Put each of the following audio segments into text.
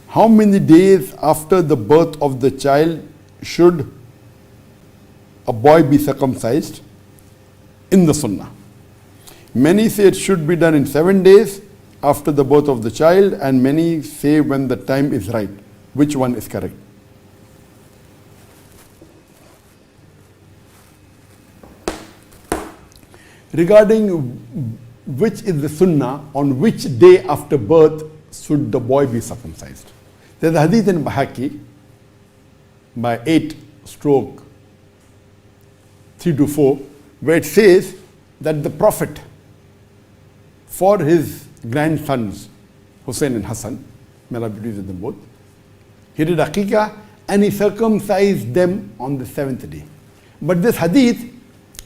How many days after the birth of the child should a boy be circumcised in the sunnah? Many say it should be done in 7 days after the birth of the child, and many say when the time is right. Which one is correct? Regarding which is the sunnah, on which day after birth should the boy be circumcised? There is a hadith in Bahaki by 8/3-4 where it says that the Prophet, for his grandsons Hussein and Hassan, may Allah be pleased with them both, he did Aqiqah and he circumcised them on the 7th day. But this hadith,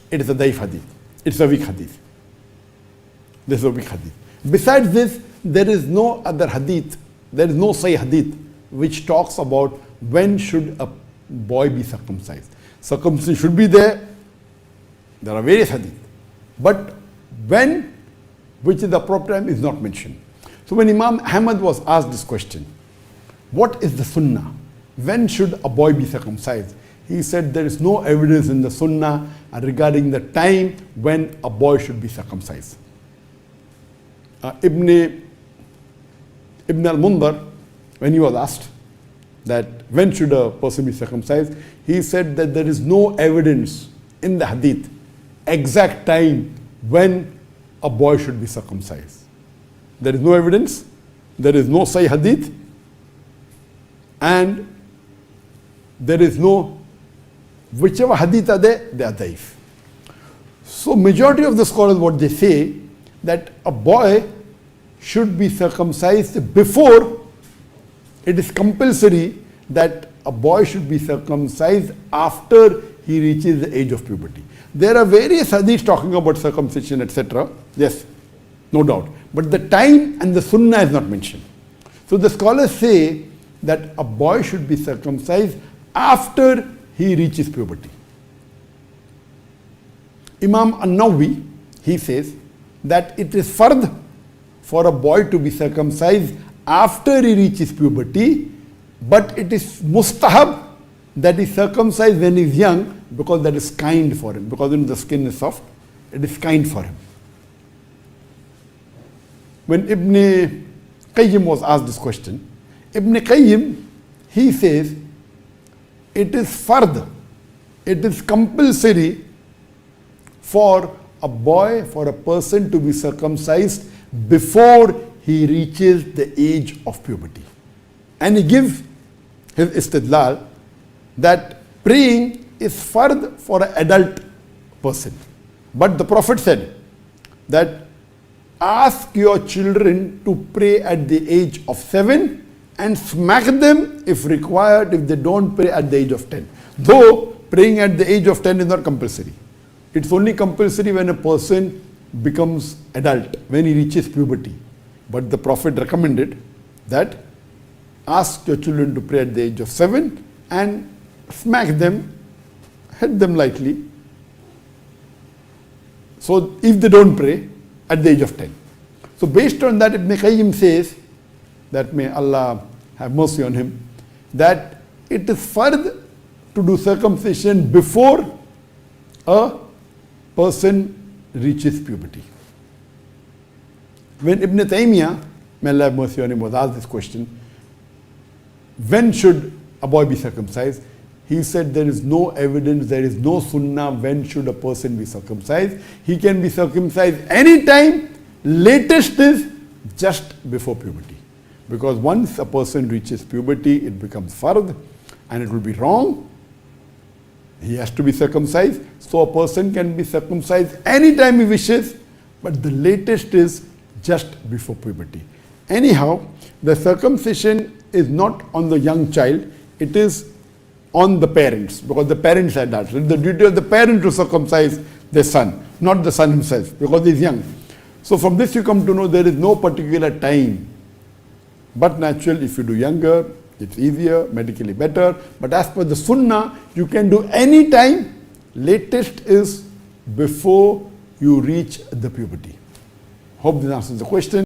it is a daif hadith. It's a weak hadith. This is a weak hadith. Besides this, there is no other hadith, there is no Sahih hadith which talks about when should a boy be circumcised. Circumcision should be there. There are various hadith. But when, which is the appropriate time, is not mentioned. So when Imam Ahmad was asked this question, what is the sunnah? When should a boy be circumcised? He said there is no evidence in the sunnah regarding the time when a boy should be circumcised. Ibn al-Mundar, when he was asked that when should a person be circumcised, he said that there is no evidence in the hadith exact time when a boy should be circumcised. There is no evidence, there is no Sahih hadith, and there is no, whichever hadith are there, they are daif. So majority of the scholars, what they say, that a boy should be circumcised before. It is compulsory that a boy should be circumcised after he reaches the age of puberty. There are various hadiths talking about circumcision, etc. Yes, no doubt. But the time and the sunnah is not mentioned. So the scholars say that a boy should be circumcised after he reaches puberty. Imam An-Nawawi, he says that it is fard for a boy to be circumcised after he reaches puberty, but it is mustahab that he circumcised when he is young, because that is kind for him, because the skin is soft, it is kind for him. When Ibn Qayyim was asked this question, Ibn Qayyim, he says, it is fard, it is compulsory for a boy, for a person to be circumcised before he reaches the age of puberty. And he gives his istidlal that praying is fard for an adult person. But the Prophet said that ask your children to pray at the age of 7 and smack them if required if they don't pray at the age of 10. Though praying at the age of 10 is not compulsory. It's only compulsory when a person becomes adult, when he reaches puberty. But the Prophet recommended that ask your children to pray at the age of 7 and smack them, hit them lightly. So if they don't pray at the age of 10. So based on that, Ibn Qayyim says, that may Allah have mercy on him, that it is fard to do circumcision before a person reaches puberty. When Ibn Taymiyyah, may Allah have mercy on him, was asked this question, when should a boy be circumcised? He said there is no evidence, there is no sunnah when should a person be circumcised. He can be circumcised anytime, latest is just before puberty. Because once a person reaches puberty, it becomes fard and it will be wrong. He has to be circumcised. So a person can be circumcised anytime he wishes, but the latest is just before puberty. Anyhow, the circumcision is not on the young child, it is on the parents, because the parents are that. It's the duty of the parent to circumcise their son, not the son himself, because he is young. So from this you come to know there is no particular time. But natural, if you do younger, it's easier, medically better. But as per the sunnah, you can do any time. Latest is before you reach the puberty. Hope this answers the question.